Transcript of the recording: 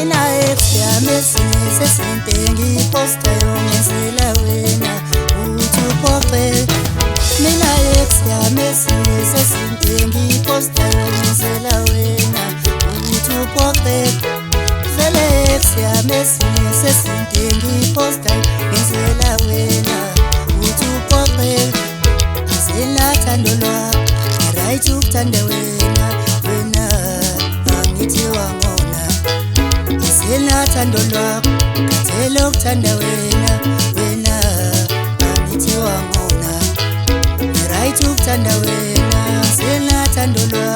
Mina yami sesinte ngiposta yongenzela wena uthi uphoxe. Mina yami sesinte ngiposta yongenzela wena uthi uphoxe. Vele yami sesinte ngiposta yongenzela wena uthi uphoxe. Selathando lwakho right ukuthanda wena angithi wangona. Selathando lwakho kathela ukuthanda wena angithi wangona. Right ukuthanda wena selathando lwakho.